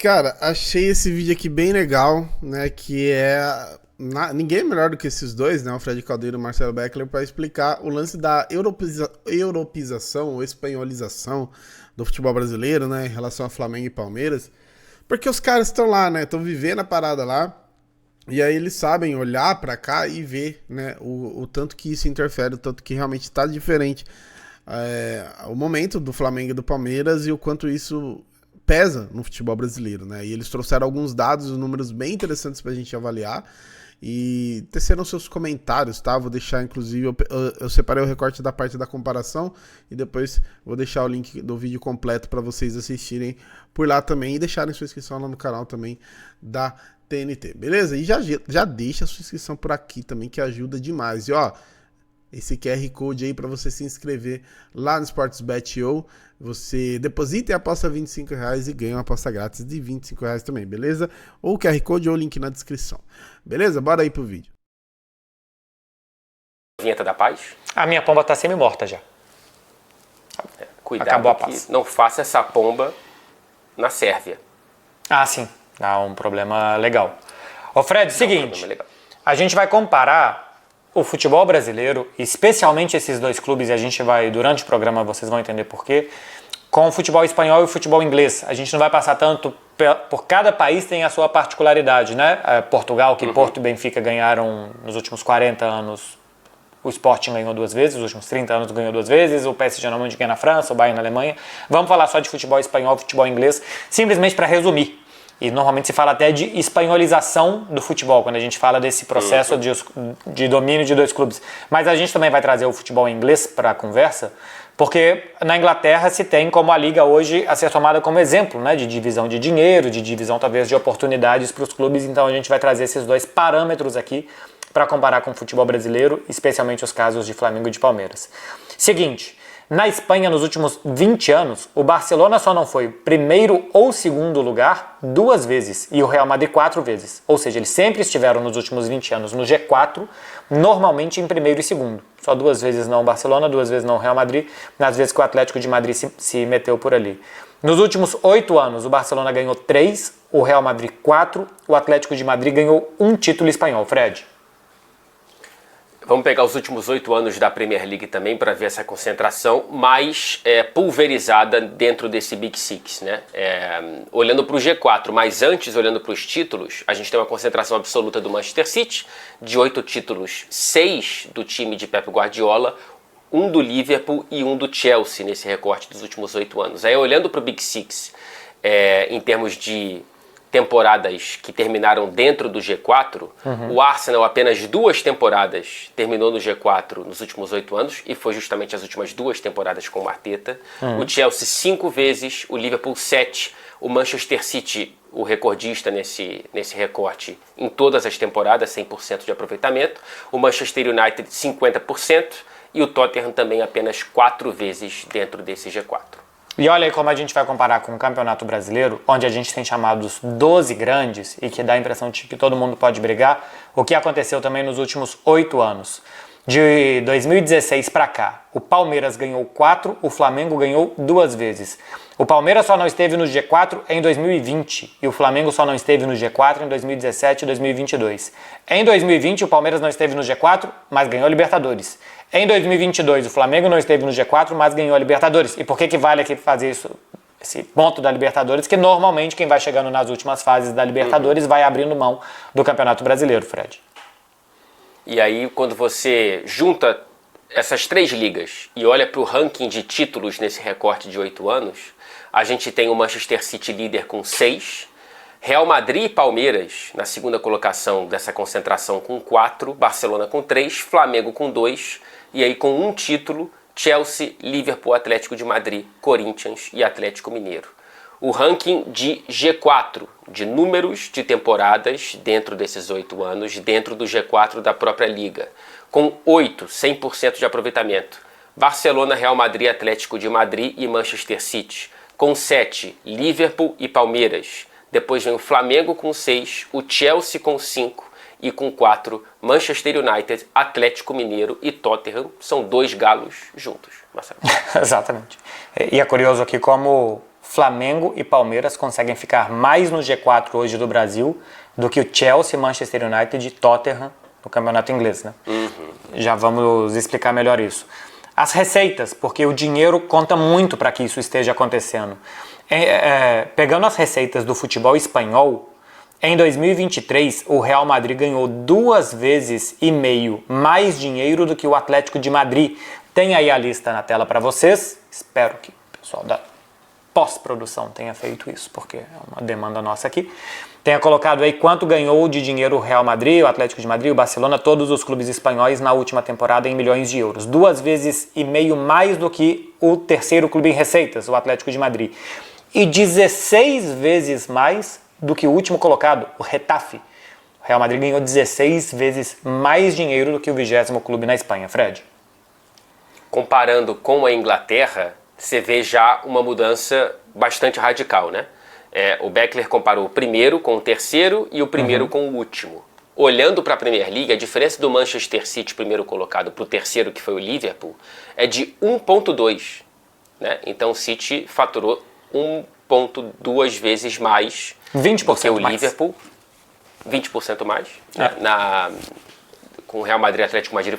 Cara, achei esse vídeo aqui bem legal, né? Que é. Ninguém é melhor do que esses dois, né? O Fred Caldeiro e o Marcelo Beckler, para explicar o lance da europeização ou espanholização do futebol brasileiro, né? Em relação a Flamengo e Palmeiras. Porque os caras estão lá, né? Estão vivendo a parada lá. E aí eles sabem olhar pra cá e ver, né? O tanto que isso interfere, o tanto que realmente tá diferente. O momento do Flamengo e do Palmeiras e o quanto isso pesa no futebol brasileiro, né? E eles trouxeram alguns dados, números bem interessantes pra gente avaliar e teceram seus comentários, tá? Vou deixar, inclusive, eu separei o recorte da parte da comparação e depois vou deixar o link do vídeo completo para vocês assistirem por lá também e deixarem sua inscrição lá no canal também da TNT, beleza? E já deixa a sua inscrição por aqui também, que ajuda demais. E ó, esse QR Code aí para você se inscrever lá no SportsBet.io. Você deposita e aposta R$25 e ganha uma aposta grátis de R$25 também, beleza? Ou o QR Code ou o link na descrição. Beleza? Bora aí pro vídeo. Vinheta da paz? A minha pomba tá semi-morta já. Cuidado. Acabou a que paz. não faça essa pomba na Sérvia. Ah, sim. Dá um problema legal. Ô Fred, seguinte, Legal. a gente vai comparar o futebol brasileiro, especialmente esses dois clubes, e a gente vai, durante o programa vocês vão entender por quê, com o futebol espanhol e o futebol inglês. A gente não vai passar tanto, por cada país tem a sua particularidade, né? Portugal, que Porto e Benfica ganharam nos últimos 40 anos, o Sporting ganhou 2 vezes, nos últimos 30 anos ganhou 2 vezes, o PSG normalmente ganha na França, o Bayern na Alemanha. Vamos falar só de futebol espanhol e futebol inglês, simplesmente para resumir. E normalmente se fala até de espanholização do futebol, quando a gente fala desse processo de domínio de dois clubes. Mas a gente também vai trazer o futebol inglês para a conversa, porque na Inglaterra se tem como a liga hoje a ser tomada como exemplo, né, de divisão de dinheiro, de divisão talvez de oportunidades para os clubes. Então a gente vai trazer esses dois parâmetros aqui para comparar com o futebol brasileiro, especialmente os casos de Flamengo e de Palmeiras. Seguinte, na Espanha, nos últimos 20 anos, o Barcelona só não foi primeiro ou segundo lugar 2 vezes e o Real Madrid 4 vezes. Ou seja, eles sempre estiveram nos últimos 20 anos no G4, normalmente em primeiro e segundo. Só 2 vezes não o Barcelona, 2 vezes não o Real Madrid, nas vezes que o Atlético de Madrid se meteu por ali. Nos últimos 8 anos, o Barcelona ganhou 3, o Real Madrid 4, o Atlético de Madrid ganhou 1 título espanhol. Fred? Vamos pegar os últimos 8 anos da Premier League também para ver essa concentração mais pulverizada dentro desse Big Six, né? Olhando para o G4, mas antes olhando para os títulos, a gente tem uma concentração absoluta do Manchester City, de 8 títulos, 6 do time de Pep Guardiola, 1 do Liverpool e 1 do Chelsea nesse recorte dos últimos 8 anos. Aí olhando para o Big Six, em termos de temporadas que terminaram dentro do G4, o Arsenal apenas 2 temporadas terminou no G4 nos últimos 8 anos, e foi justamente as últimas 2 temporadas com o Arteta. O Chelsea 5 vezes, o Liverpool 7, o Manchester City, o recordista nesse recorte, em todas as temporadas, 100% de aproveitamento, o Manchester United 50%, e o Tottenham também apenas 4 vezes dentro desse G4. E olha aí como a gente vai comparar com o Campeonato Brasileiro, onde a gente tem chamados 12 grandes e que dá a impressão de que todo mundo pode brigar, o que aconteceu também nos últimos 8 anos. De 2016 para cá, o Palmeiras ganhou 4, o Flamengo ganhou 2 vezes. O Palmeiras só não esteve no G4 em 2020 e o Flamengo só não esteve no G4 em 2017 e 2022. Em 2020, o Palmeiras não esteve no G4, mas ganhou a Libertadores. Em 2022, o Flamengo não esteve no G4, mas ganhou a Libertadores. E por que vale aqui fazer isso, esse ponto da Libertadores? Que normalmente quem vai chegando nas últimas fases da Libertadores vai abrindo mão do Campeonato Brasileiro, Fred. E aí, quando você junta essas 3 ligas e olha para o ranking de títulos nesse recorte de 8 anos, a gente tem o Manchester City líder com 6, Real Madrid e Palmeiras na segunda colocação dessa concentração com 4, Barcelona com 3, Flamengo com 2, e aí com 1 título, Chelsea, Liverpool, Atlético de Madrid, Corinthians e Atlético Mineiro. O ranking de G4, de números de temporadas dentro desses 8 anos, dentro do G4 da própria liga, com 8, 100% de aproveitamento. Barcelona, Real Madrid, Atlético de Madrid e Manchester City. Com 7, Liverpool e Palmeiras. Depois vem o Flamengo com 6, o Chelsea com 5 e com 4, Manchester United, Atlético Mineiro e Tottenham. São 2 galos juntos, Marcelo. Exatamente. E é curioso aqui como Flamengo e Palmeiras conseguem ficar mais no G4 hoje do Brasil do que o Chelsea, Manchester United e Tottenham no campeonato inglês, né? Já vamos explicar melhor isso. As receitas, porque o dinheiro conta muito para que isso esteja acontecendo. Pegando as receitas do futebol espanhol, em 2023 o Real Madrid ganhou 2,5 vezes mais dinheiro do que o Atlético de Madrid. Tem aí a lista na tela para vocês. Espero que o pessoal da pós-produção tenha feito isso, porque é uma demanda nossa aqui. Tenha colocado aí quanto ganhou de dinheiro o Real Madrid, o Atlético de Madrid, o Barcelona, todos os clubes espanhóis na última temporada em milhões de euros. 2,5 vezes mais do que o terceiro clube em receitas, o Atlético de Madrid. E 16 vezes mais do que o último colocado, o Getafe. O Real Madrid ganhou 16 vezes mais dinheiro do que o 20º clube na Espanha, Fred. Comparando com a Inglaterra, você vê já uma mudança bastante radical, né? O Beckler comparou o primeiro com o terceiro e o primeiro com o último. Olhando para a Premier League, a diferença do Manchester City, primeiro colocado, para o terceiro, que foi o Liverpool, é de 1,2. Né? Então o City faturou 1,2 vezes mais 20% do que o mais. Liverpool. 20% mais. Né? Com o Real Madrid e Atlético Madrid,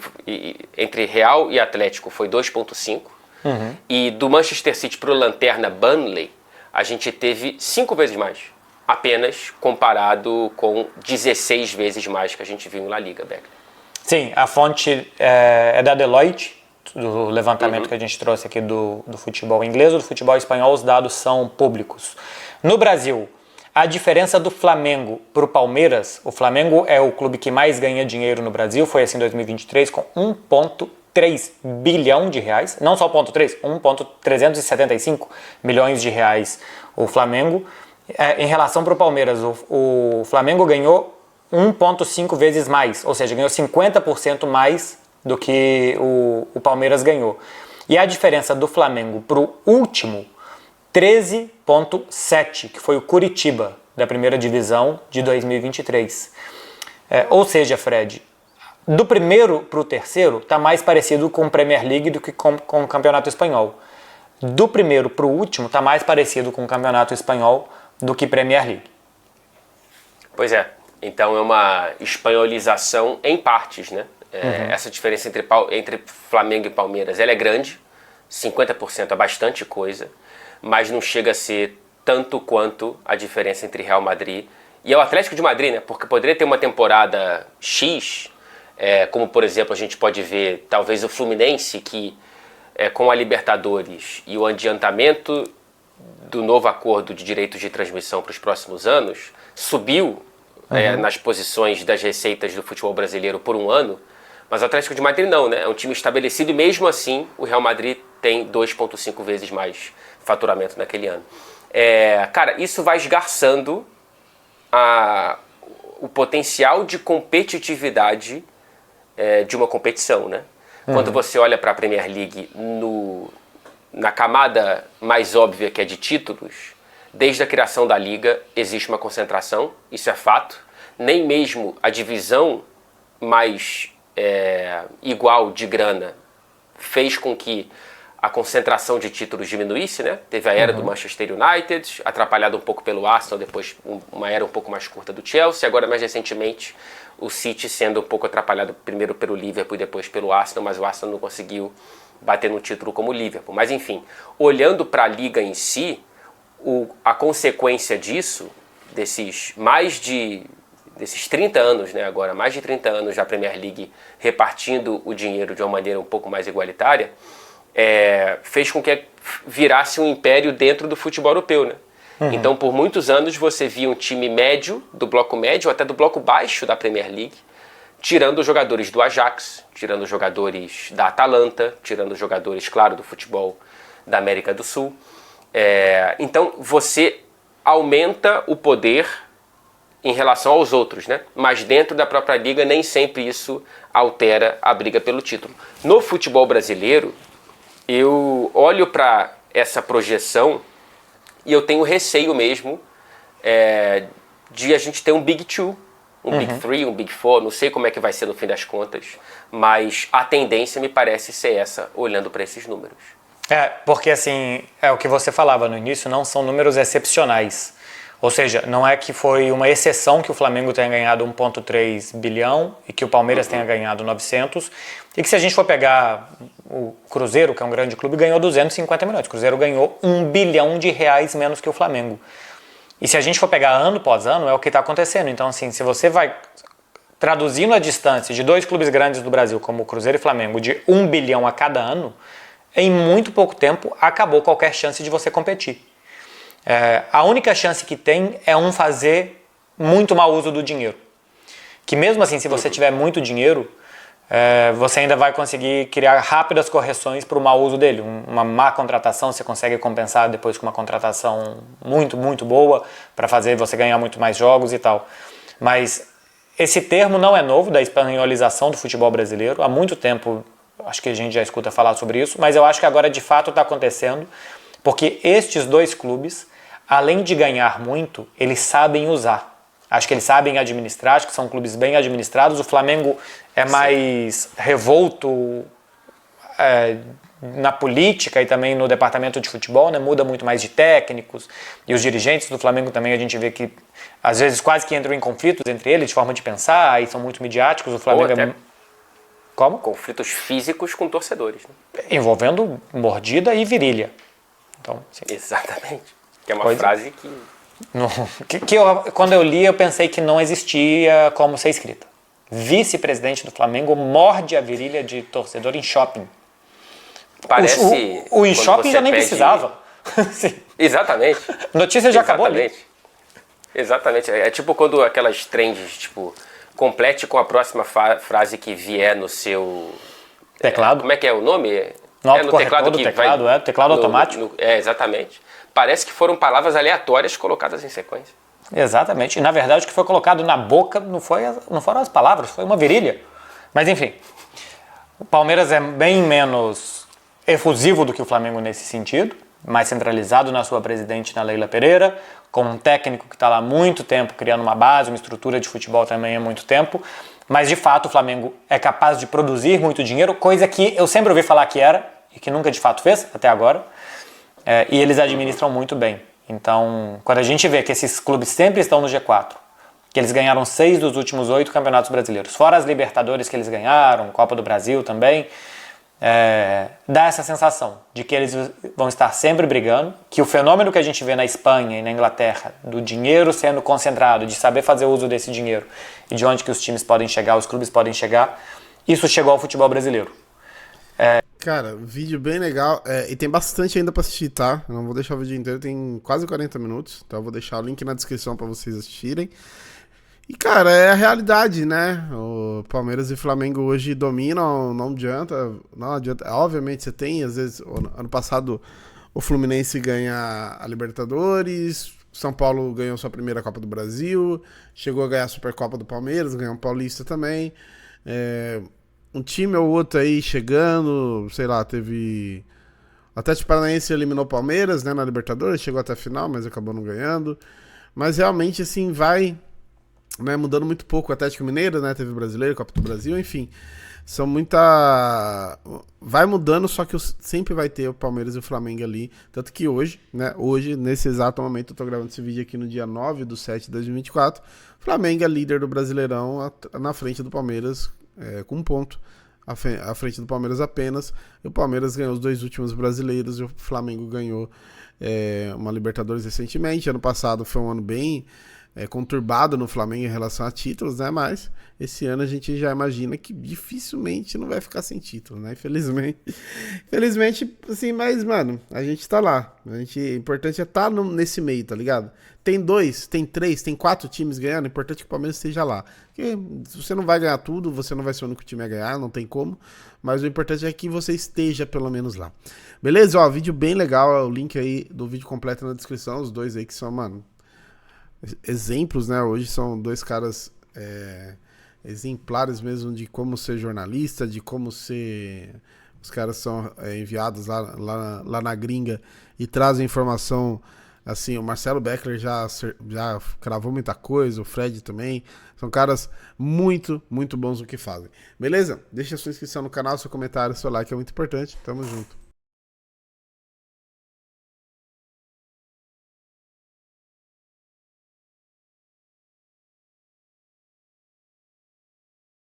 entre Real e Atlético foi 2,5. E do Manchester City para o Lanterna Burnley, a gente teve 5 vezes mais, apenas comparado com 16 vezes mais que a gente viu na Liga, Beck. Sim, a fonte é da Deloitte, do levantamento que a gente trouxe aqui do futebol inglês. Do futebol espanhol, os dados são públicos. No Brasil, a diferença do Flamengo para o Palmeiras, o Flamengo é o clube que mais ganha dinheiro no Brasil, foi assim em 2023, com 1,3 bilhão de reais, não só 1,3, 1,375 milhões de reais o Flamengo. Em relação para o Palmeiras, o Flamengo ganhou 1,5 vezes mais, ou seja, ganhou 50% mais do que o Palmeiras ganhou. E a diferença do Flamengo para o último, 13,7, que foi o Curitiba, da primeira divisão de 2023. Ou seja, Fred, do primeiro para o terceiro está mais parecido com Premier League do que com o Campeonato Espanhol. Do primeiro para o último está mais parecido com o Campeonato Espanhol do que Premier League. Pois é, então é uma espanholização em partes, né? Essa diferença entre Flamengo e Palmeiras, ela é grande, 50% é bastante coisa, mas não chega a ser tanto quanto a diferença entre Real Madrid e o Atlético de Madrid, né? Porque poderia ter uma temporada X, como por exemplo a gente pode ver talvez o Fluminense, que com a Libertadores e o adiantamento do novo acordo de direitos de transmissão para os próximos anos, subiu nas posições das receitas do futebol brasileiro por um ano, mas o Atlético de Madrid não, né? É um time estabelecido e mesmo assim o Real Madrid tem 2,5 vezes mais faturamento naquele ano. Cara, isso vai esgarçando o potencial de competitividade de uma competição, né? Quando você olha para a Premier League na camada mais óbvia, que é de títulos, desde a criação da Liga existe uma concentração, isso é fato. Nem mesmo a divisão mais igual de grana fez com que a concentração de títulos diminuísse, né? Teve a era do Manchester United, atrapalhada um pouco pelo Arsenal, depois uma era um pouco mais curta do Chelsea, agora mais recentemente o City sendo um pouco atrapalhado primeiro pelo Liverpool e depois pelo Arsenal, mas o Arsenal não conseguiu bater no título como o Liverpool. Mas enfim, olhando para a Liga em si, a consequência disso, desses 30 anos, né, agora mais de 30 anos da Premier League repartindo o dinheiro de uma maneira um pouco mais igualitária, fez com que virasse um império dentro do futebol europeu, né? Então, por muitos anos, você via um time médio, do bloco médio, ou até do bloco baixo da Premier League, tirando os jogadores do Ajax, tirando os jogadores da Atalanta, tirando os jogadores, claro, do futebol da América do Sul. Então, você aumenta o poder em relação aos outros, né? Mas dentro da própria liga, nem sempre isso altera a briga pelo título. No futebol brasileiro, eu olho para essa projeção e eu tenho receio mesmo de a gente ter um Big Two, um Big Three, um Big Four, não sei como é que vai ser no fim das contas, mas a tendência me parece ser essa, olhando para esses números. Porque assim, é o que você falava no início, não são números excepcionais. Ou seja, não é que foi uma exceção que o Flamengo tenha ganhado 1,3 bilhão e que o Palmeiras tenha ganhado 900. E que se a gente for pegar o Cruzeiro, que é um grande clube, ganhou 250 milhões. O Cruzeiro ganhou 1 bilhão de reais menos que o Flamengo. E se a gente for pegar ano após ano, é o que está acontecendo. Então, assim, se você vai traduzindo a distância de dois clubes grandes do Brasil, como o Cruzeiro e Flamengo, de 1 bilhão a cada ano, em muito pouco tempo acabou qualquer chance de você competir. A única chance que tem é fazer muito mau uso do dinheiro. Que mesmo assim, se você tiver muito dinheiro, você ainda vai conseguir criar rápidas correções para o mau uso dele. Uma má contratação você consegue compensar depois com uma contratação muito, muito boa para fazer você ganhar muito mais jogos e tal. Mas esse termo não é novo, da espanholização do futebol brasileiro. Há muito tempo, acho que a gente já escuta falar sobre isso, mas eu acho que agora de fato está acontecendo, porque estes dois clubes, além de ganhar muito, eles sabem usar. Acho que eles sabem administrar, acho que são clubes bem administrados. O Flamengo é mais revolto na política e também no departamento de futebol, né? Muda muito mais de técnicos. E os dirigentes do Flamengo também a gente vê que às vezes quase que entram em conflitos entre eles, de forma de pensar, aí são muito midiáticos. O Flamengo é... Como? Conflitos físicos com torcedores. Né? Envolvendo mordida e virilha. Então, sim. Exatamente. Que é uma frase que... Quando eu li, eu pensei que não existia como ser escrita. Vice-presidente do Flamengo morde a virilha de torcedor em shopping. Parece... O em shopping já nem precisava. Exatamente. Notícia já acabou ali. Exatamente. É tipo quando aquelas trends, tipo, complete com a próxima frase que vier no seu... Teclado. Como é que é o nome? No teclado que teclado, vai... teclado automático. Exatamente. Parece que foram palavras aleatórias colocadas em sequência. Exatamente. E na verdade o que foi colocado na boca não foram as palavras, foi uma virilha. Mas enfim, o Palmeiras é bem menos efusivo do que o Flamengo nesse sentido, mais centralizado na sua presidente, na Leila Pereira, com um técnico que está lá há muito tempo, criando uma base, uma estrutura de futebol também há muito tempo. Mas de fato o Flamengo é capaz de produzir muito dinheiro, coisa que eu sempre ouvi falar que era, e que nunca de fato fez até agora. E eles administram muito bem. Então, quando a gente vê que esses clubes sempre estão no G4, que eles ganharam 6 dos últimos 8 campeonatos brasileiros, fora as Libertadores que eles ganharam, Copa do Brasil também, dá essa sensação de que eles vão estar sempre brigando, que o fenômeno que a gente vê na Espanha e na Inglaterra, do dinheiro sendo concentrado, de saber fazer uso desse dinheiro e de onde que os times podem chegar, os clubes podem chegar, isso chegou ao futebol brasileiro. Cara, vídeo bem legal, e tem bastante ainda pra assistir, tá? Eu não vou deixar o vídeo inteiro, tem quase 40 minutos, então eu vou deixar o link na descrição pra vocês assistirem. E, cara, é a realidade, né? O Palmeiras e Flamengo hoje dominam, não adianta. Obviamente você tem, às vezes, ano passado o Fluminense ganha a Libertadores, São Paulo ganhou sua primeira Copa do Brasil, chegou a ganhar a Supercopa do Palmeiras, ganhou um Paulista também. Um time ou outro aí chegando, sei lá, teve... O Atlético Paranaense eliminou o Palmeiras, né, na Libertadores, chegou até a final, mas acabou não ganhando. Mas realmente, assim, vai, né, mudando muito pouco. O Atlético Mineiro, né, teve o Brasileiro, Copa do Brasil, enfim. São muita... Vai mudando, só que sempre vai ter o Palmeiras e o Flamengo ali. Tanto que hoje, né, nesse exato momento, eu tô gravando esse vídeo aqui no dia 9/7/2024, o Flamengo é líder do Brasileirão na frente do Palmeiras, com um ponto à frente do Palmeiras apenas. E o Palmeiras ganhou os 2 últimos brasileiros e o Flamengo ganhou uma Libertadores recentemente. Ano passado foi um ano bem conturbado no Flamengo em relação a títulos, né? Mas esse ano a gente já imagina que dificilmente não vai ficar sem título, né? Infelizmente, assim, mas, mano, a gente tá lá. O importante é estar nesse meio, tá ligado? Tem 2, tem 3, tem 4 times ganhando, o importante é que o Palmeiras esteja lá. Porque você não vai ganhar tudo, você não vai ser o único time a ganhar, não tem como. Mas o importante é que você esteja pelo menos lá. Beleza? Ó, vídeo bem legal, o link aí do vídeo completo na descrição, os dois aí que são, mano, exemplos, né? Hoje são 2 caras exemplares mesmo de como ser jornalista, de como ser... Os caras são enviados lá na gringa e trazem informação. Assim, o Marcelo Beckler já cravou muita coisa, o Fred também. São caras muito, muito bons no que fazem. Beleza? Deixa a sua inscrição no canal, seu comentário, seu like é muito importante. Tamo junto.